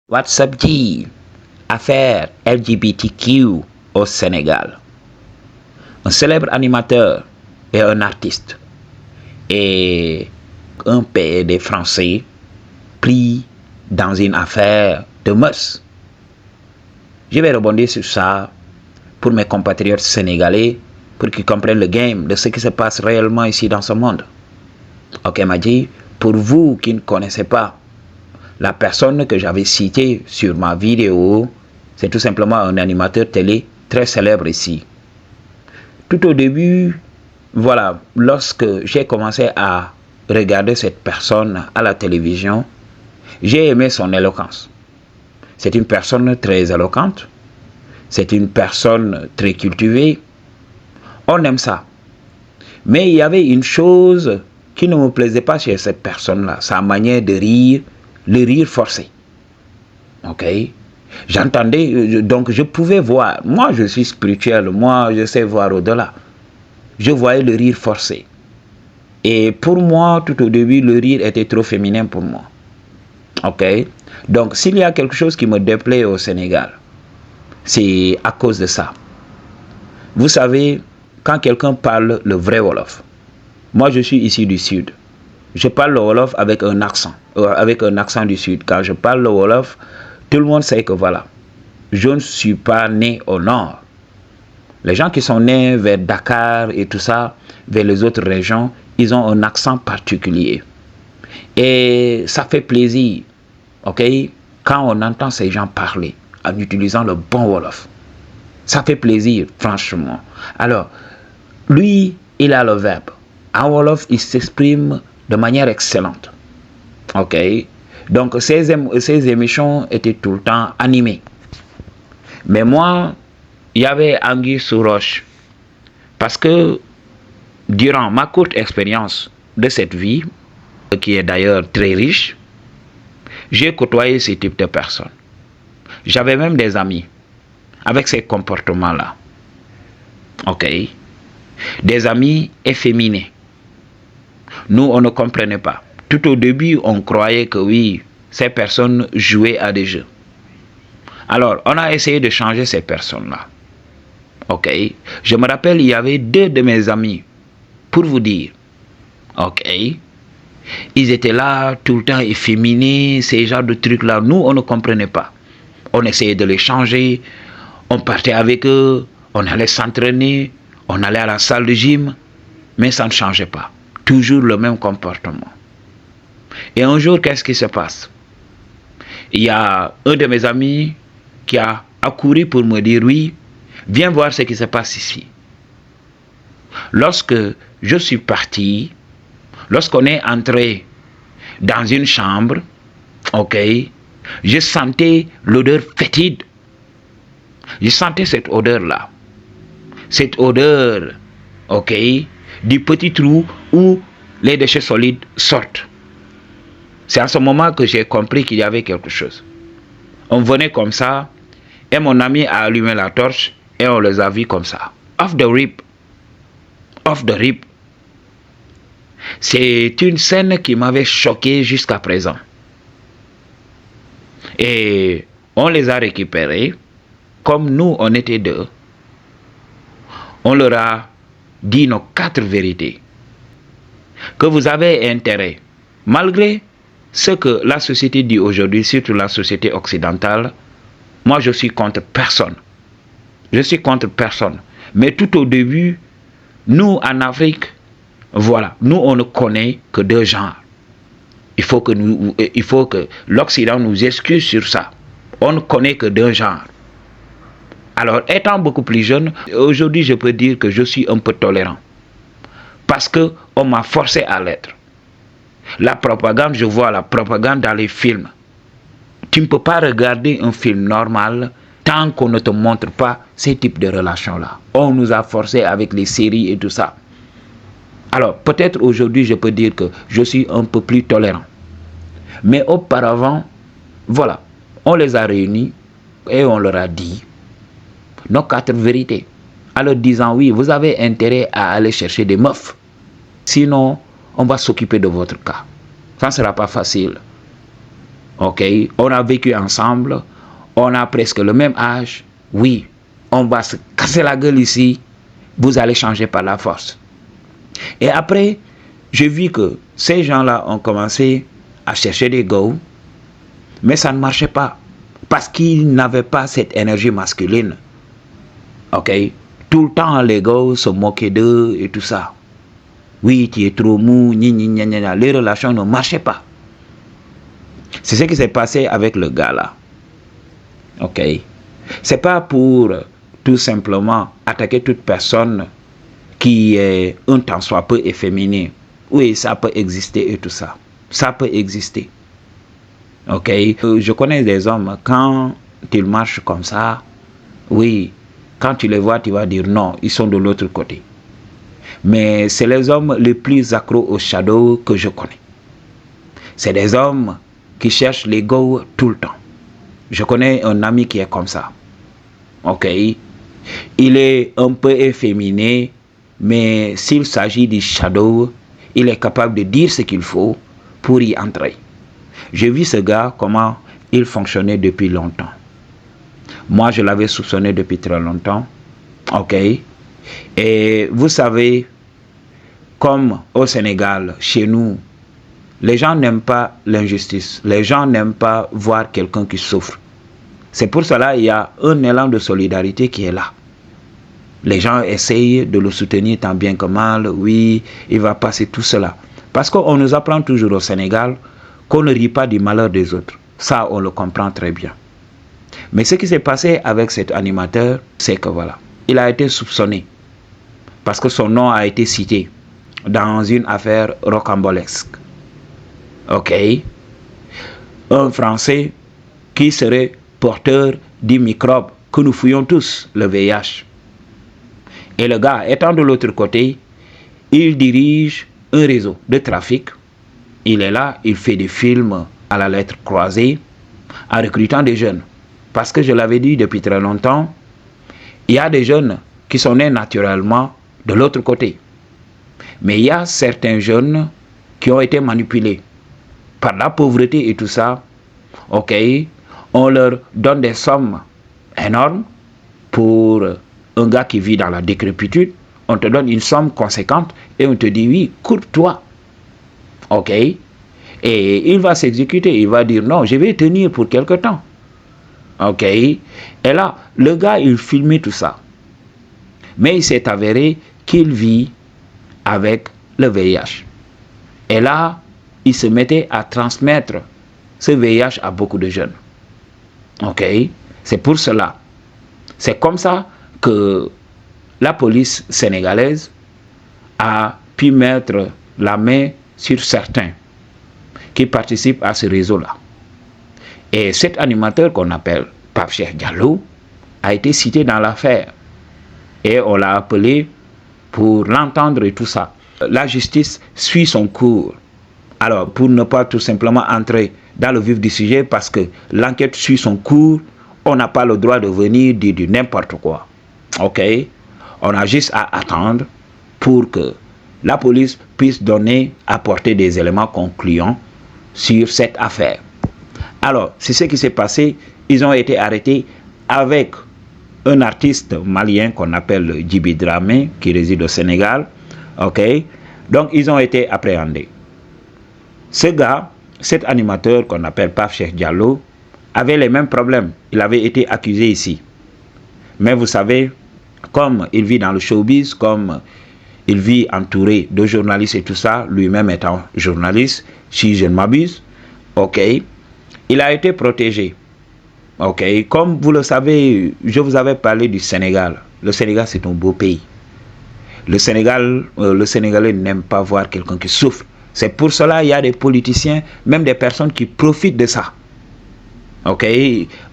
WhatsApp dit affaire LGBTQ au Sénégal. Un célèbre animateur et un artiste et un des Français pris dans une affaire de mœurs. Je vais rebondir sur ça pour mes compatriotes sénégalais pour qu'ils comprennent le game de ce qui se passe réellement ici dans ce monde. Ok, m'a dit, pour vous qui ne connaissez pas la personne que j'avais citée sur ma vidéo, c'est tout simplement un animateur télé très célèbre ici. Tout au début, voilà, lorsque j'ai commencé à regarder cette personne à la télévision, j'ai aimé son éloquence. C'est une personne très éloquente, c'est une personne très cultivée, on aime ça. Mais il y avait une chose qui ne me plaisait pas chez cette personne-là, sa manière de rire, le rire forcé. Ok? J'entendais, donc je pouvais voir, moi je suis spirituel, moi je sais voir au-delà. Je voyais le rire forcé. Et pour moi, tout au début, le rire était trop féminin pour moi. Ok? Donc s'il y a quelque chose qui me déplaît au Sénégal, c'est à cause de ça. Vous savez, quand quelqu'un parle le vrai Wolof, moi je suis ici du Sud. Je parle le Wolof avec un accent du Sud. Quand je parle le Wolof, tout le monde sait que voilà, je ne suis pas né au Nord. Les gens qui sont nés vers Dakar et tout ça, vers les autres régions, ils ont un accent particulier. Et ça fait plaisir, ok, quand on entend ces gens parler en utilisant le bon Wolof. Ça fait plaisir, franchement. Alors, lui, il a le verbe. En Wolof, il s'exprime de manière excellente. Ok? Donc, ces émissions étaient tout le temps animées. Mais moi, il y avait anguille sous roche. Parce que, durant ma courte expérience de cette vie, qui est d'ailleurs très riche, j'ai côtoyé ce type de personnes. J'avais même des amis avec ces comportements-là. Ok? Des amis efféminés. Nous, on ne comprenait pas. Tout au début, on croyait que oui, ces personnes jouaient à des jeux. Alors, on a essayé de changer ces personnes-là. Ok? Je me rappelle, il y avait 2 de mes amis, pour vous dire. Ok? Ils étaient là, tout le temps efféminés, ces genres de trucs-là. Nous, on ne comprenait pas. On essayait de les changer. On partait avec eux. On allait s'entraîner. On allait à la salle de gym. Mais ça ne changeait pas. Toujours le même comportement. Et un jour, qu'est-ce qui se passe? Il y a un de mes amis qui a accouru pour me dire, oui, viens voir ce qui se passe ici. Lorsque je suis parti, lorsqu'on est entré dans une chambre, ok, je sentais l'odeur fétide. Je sentais cette odeur-là. Cette odeur, ok, du petit trou où les déchets solides sortent. C'est à ce moment que j'ai compris qu'il y avait quelque chose. On venait comme ça, et mon ami a allumé la torche, et on les a vus comme ça. Off the rip. Off the rip. C'est une scène qui m'avait choqué jusqu'à présent. Et on les a récupérés. Comme nous, on était 2. On leur a dit nos 4 vérités. Que vous avez intérêt, malgré ce que la société dit aujourd'hui, surtout la société occidentale, moi je suis contre personne. Je suis contre personne. Mais tout au début, nous en Afrique, voilà, nous on ne connaît que 2 genres. Il faut que l'Occident nous excuse sur ça. On ne connaît que 2 genres. Alors, étant beaucoup plus jeune, aujourd'hui je peux dire que je suis un peu tolérant. Parce qu'on m'a forcé à l'être. La propagande, je vois la propagande dans les films. Tu ne peux pas regarder un film normal tant qu'on ne te montre pas ces types de relations-là. On nous a forcé avec les séries et tout ça. Alors, peut-être aujourd'hui, je peux dire que je suis un peu plus tolérant. Mais auparavant, voilà, on les a réunis et on leur a dit nos 4 vérités. En leur disant, oui, vous avez intérêt à aller chercher des meufs. Sinon, on va s'occuper de votre cas. Ça ne sera pas facile. Ok, on a vécu ensemble, on a presque le même âge. Oui, on va se casser la gueule ici, vous allez changer par la force. Et après, j'ai vu que ces gens-là ont commencé à chercher des gars, mais ça ne marchait pas. Parce qu'ils n'avaient pas cette énergie masculine. Ok? Tout le temps, les gars se moquaient d'eux et tout ça. Oui, tu es trop mou, les relations ne marchaient pas. C'est ce qui s'est passé avec le gars là. Ok? C'est pas pour tout simplement attaquer toute personne qui est un tant soit peu efféminé. Oui, ça peut exister et tout ça. Ça peut exister. Ok? Je connais des hommes, quand ils marchent comme ça, oui, quand tu les vois, tu vas dire non, ils sont de l'autre côté. Mais c'est les hommes les plus accros au shadow que je connais. C'est des hommes qui cherchent l'ego tout le temps. Je connais un ami qui est comme ça. Ok? Il est un peu efféminé, mais s'il s'agit du shadow, il est capable de dire ce qu'il faut pour y entrer. J'ai vu ce gars, comment il fonctionnait depuis longtemps. Moi, je l'avais soupçonné depuis très longtemps. Ok? Et vous savez, comme au Sénégal, chez nous, les gens n'aiment pas l'injustice. Les gens n'aiment pas voir quelqu'un qui souffre. C'est pour cela qu'il y a un élan de solidarité qui est là. Les gens essayent de le soutenir tant bien que mal. Oui, il va passer tout cela. Parce qu'on nous apprend toujours au Sénégal qu'on ne rit pas du malheur des autres. Ça, on le comprend très bien. Mais ce qui s'est passé avec cet animateur, c'est que voilà, il a été soupçonné. Parce que son nom a été cité dans une affaire rocambolesque. Ok? Un Français qui serait porteur du microbe que nous fouillons tous, le VIH. Et le gars, étant de l'autre côté, il dirige un réseau de trafic. Il est là, il fait des films à la lettre croisée en recrutant des jeunes. Parce que je l'avais dit depuis très longtemps, il y a des jeunes qui sont nés naturellement de l'autre côté. Mais il y a certains jeunes qui ont été manipulés par la pauvreté et tout ça. Ok, on leur donne des sommes énormes pour un gars qui vit dans la décrépitude. On te donne une somme conséquente et on te dit oui, coupe-toi. Ok, et il va s'exécuter, il va dire non, je vais tenir pour quelque temps. Ok, et là, le gars, il filmait tout ça. Mais il s'est avéré qu'il vit avec le VIH. Et là, il se mettait à transmettre ce VIH à beaucoup de jeunes. Ok, c'est pour cela. C'est comme ça que la police sénégalaise a pu mettre la main sur certains qui participent à ce réseau-là. Et cet animateur qu'on appelle Pape Cheikh Diallo a été cité dans l'affaire. Et on l'a appelé pour l'entendre et tout ça. La justice suit son cours. Alors, pour ne pas tout simplement entrer dans le vif du sujet, parce que l'enquête suit son cours, on n'a pas le droit de venir dire du n'importe quoi. Ok? On a juste à attendre pour que la police puisse apporter des éléments concluants sur cette affaire. Alors, c'est ce qui s'est passé. Ils ont été arrêtés avec un artiste malien qu'on appelle Djiby Dramé, qui réside au Sénégal. Ok? Donc, ils ont été appréhendés. Ce gars, cet animateur qu'on appelle Pape Cheikh Diallo, avait les mêmes problèmes. Il avait été accusé ici. Mais vous savez, comme il vit dans le showbiz, comme il vit entouré de journalistes et tout ça, lui-même étant journaliste, si je ne m'abuse, ok, il a été protégé. Ok, comme vous le savez, je vous avais parlé du Sénégal. Le Sénégal, c'est un beau pays. Le Sénégalais n'aime pas voir quelqu'un qui souffre. C'est pour cela qu'il y a des politiciens, même des personnes qui profitent de ça. Ok,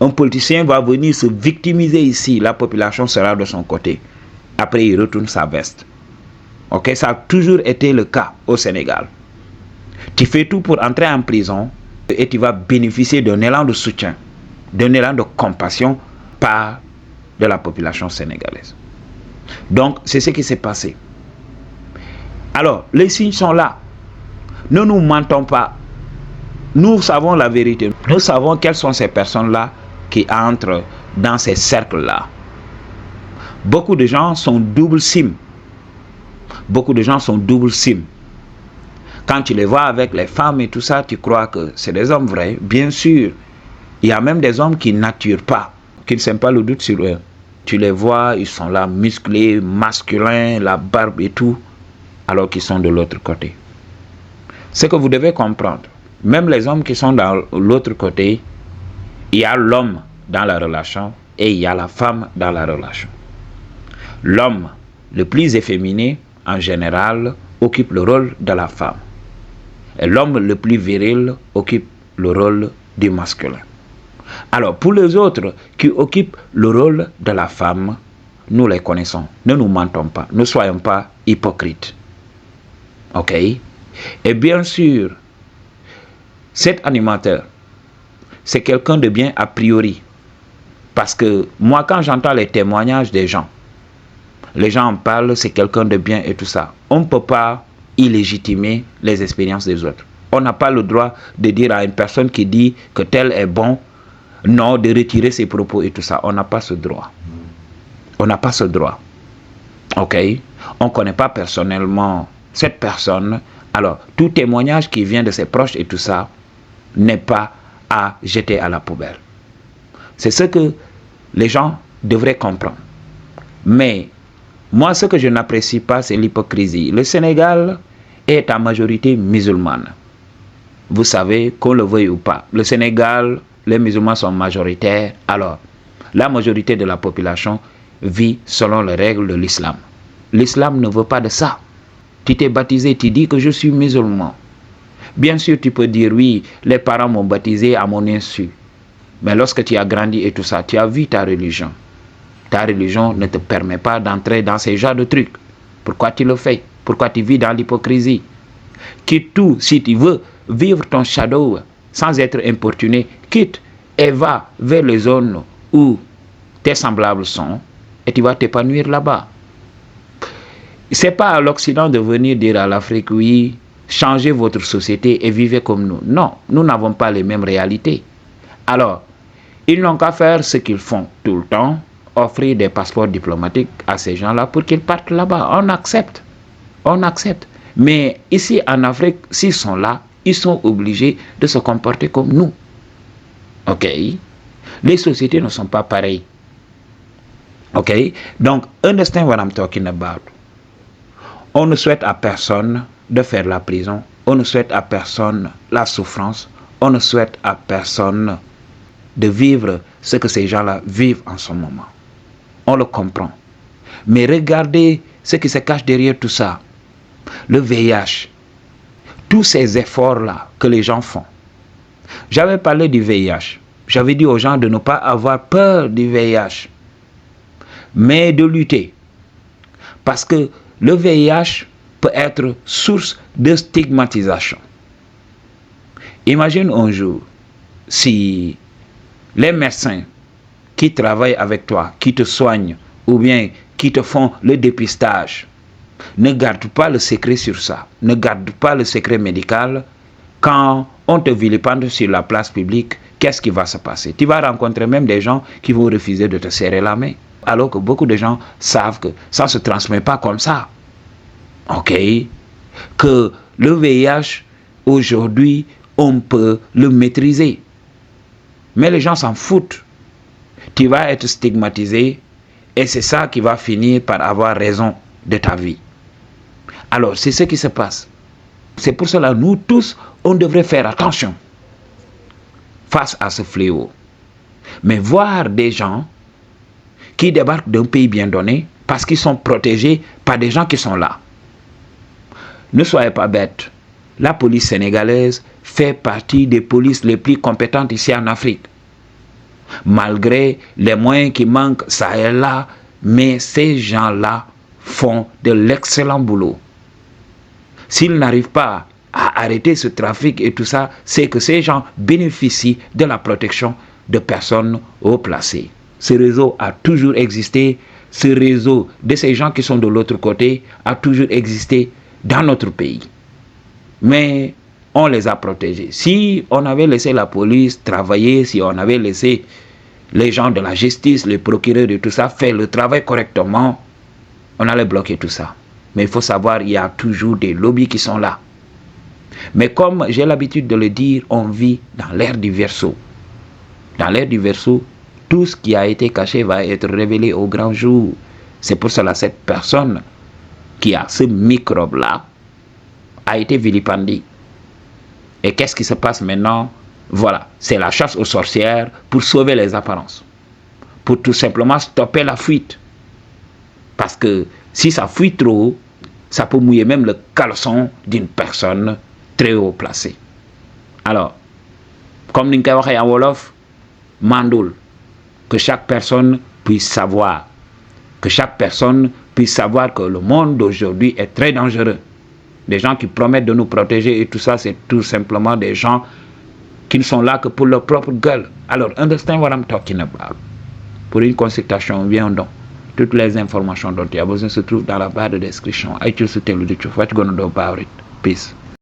un politicien va venir se victimiser ici, la population sera de son côté. Après, il retourne sa veste. Ok, ça a toujours été le cas au Sénégal. Tu fais tout pour entrer en prison et tu vas bénéficier d'un élan de soutien, d'un élan de compassion par de la population sénégalaise. Donc, c'est ce qui s'est passé. Alors, les signes sont là. Ne nous mentons pas. Nous savons la vérité. Nous savons quelles sont ces personnes-là qui entrent dans ces cercles-là. Beaucoup de gens sont double SIM. Beaucoup de gens sont double SIM. Quand tu les vois avec les femmes et tout ça, tu crois que c'est des hommes vrais. Bien sûr, il y a même des hommes qui n'attirent pas, qui ne sèment pas le doute sur eux. Tu les vois, ils sont là, musclés, masculins, la barbe et tout, alors qu'ils sont de l'autre côté. Ce que vous devez comprendre, même les hommes qui sont dans l'autre côté, il y a l'homme dans la relation et il y a la femme dans la relation. L'homme le plus efféminé, en général, occupe le rôle de la femme. Et l'homme le plus viril occupe le rôle du masculin. Alors, pour les autres qui occupent le rôle de la femme, nous les connaissons. Ne nous mentons pas. Ne soyons pas hypocrites. Ok? Et bien sûr, cet animateur, c'est quelqu'un de bien a priori. Parce que moi, quand j'entends les témoignages des gens, les gens en parlent, c'est quelqu'un de bien et tout ça. On ne peut pas illégitimer les expériences des autres. On n'a pas le droit de dire à une personne qui dit que tel est bon, non, de retirer ses propos et tout ça. On n'a pas ce droit. On n'a pas ce droit. Ok? On ne connaît pas personnellement cette personne. Alors, tout témoignage qui vient de ses proches et tout ça n'est pas à jeter à la poubelle. C'est ce que les gens devraient comprendre. Mais moi, ce que je n'apprécie pas, c'est l'hypocrisie. Le Sénégal est en majorité musulmane. Vous savez, qu'on le veuille ou pas. Le Sénégal, les musulmans sont majoritaires. Alors, la majorité de la population vit selon les règles de l'islam. L'islam ne veut pas de ça. Tu t'es baptisé, tu dis que je suis musulman. Bien sûr, tu peux dire oui, les parents m'ont baptisé à mon insu. Mais lorsque tu as grandi et tout ça, tu as vu ta religion. Ta religion ne te permet pas d'entrer dans ces genres de trucs. Pourquoi tu le fais? Pourquoi tu vis dans l'hypocrisie? Quitte tout, si tu veux vivre ton shadow sans être importuné, quitte et va vers les zones où tes semblables sont et tu vas t'épanouir là-bas. C'est pas à l'Occident de venir dire à l'Afrique, oui, changez votre société et vivez comme nous. Non, nous n'avons pas les mêmes réalités. Alors, ils n'ont qu'à faire ce qu'ils font tout le temps, offrir des passeports diplomatiques à ces gens-là pour qu'ils partent là-bas. On accepte. On accepte. Mais ici en Afrique, s'ils sont là, ils sont obligés de se comporter comme nous. Ok? Les sociétés ne sont pas pareilles. Ok? Donc, understand what I'm talking about. On ne souhaite à personne de faire la prison. On ne souhaite à personne la souffrance. On ne souhaite à personne de vivre ce que ces gens-là vivent en ce moment. On le comprend. Mais regardez ce qui se cache derrière tout ça. Le VIH. Tous ces efforts-là que les gens font. J'avais parlé du VIH. J'avais dit aux gens de ne pas avoir peur du VIH. Mais de lutter. Parce que le VIH peut être source de stigmatisation. Imagine un jour si les médecins qui travaillent avec toi, qui te soignent ou bien qui te font le dépistage, ne gardent pas le secret sur ça, ne gardent pas le secret médical. Quand on te vilipende sur la place publique, qu'est-ce qui va se passer? Tu vas rencontrer même des gens qui vont refuser de te serrer la main. Alors que beaucoup de gens savent que ça ne se transmet pas comme ça. Ok? Que le VIH, aujourd'hui, on peut le maîtriser. Mais les gens s'en foutent. Tu vas être stigmatisé et c'est ça qui va finir par avoir raison de ta vie. Alors, c'est ce qui se passe. C'est pour cela, nous tous, on devrait faire attention face à ce fléau. Mais voir des gens qui débarquent d'un pays bien donné parce qu'ils sont protégés par des gens qui sont là. Ne soyez pas bêtes. La police sénégalaise fait partie des polices les plus compétentes ici en Afrique. Malgré les moyens qui manquent, ça et là, mais ces gens-là font de l'excellent boulot. S'ils n'arrivent pas à arrêter ce trafic et tout ça, c'est que ces gens bénéficient de la protection de personnes haut placées. Ce réseau a toujours existé. Ce réseau de ces gens qui sont de l'autre côté a toujours existé dans notre pays. Mais on les a protégés. Si on avait laissé la police travailler, si on avait laissé les gens de la justice, les procureurs et tout ça, faire le travail correctement, on allait bloquer tout ça. Mais il faut savoir, il y a toujours des lobbies qui sont là. Mais comme j'ai l'habitude de le dire, on vit dans l'ère du Verseau. Dans l'ère du Verseau, tout ce qui a été caché va être révélé au grand jour. C'est pour cela que cette personne qui a ce microbe-là a été vilipendée. Et qu'est-ce qui se passe maintenant? Voilà, c'est la chasse aux sorcières pour sauver les apparences. Pour tout simplement stopper la fuite. Parce que si ça fuit trop haut, ça peut mouiller même le caleçon d'une personne très haut placée. Alors, comme nous l'avons dit en Wolof, Mandoul, que chaque personne puisse savoir. Que chaque personne puisse savoir que le monde d'aujourd'hui est très dangereux. Des gens qui promettent de nous protéger et tout ça, c'est tout simplement des gens qui ne sont là que pour leur propre gueule. Alors, understand what I'm talking about. Pour une consultation, viens donc. Toutes les informations dont tu as besoin se trouvent dans la barre de description. I choose to tell you the truth. What you gonna do about it? Peace.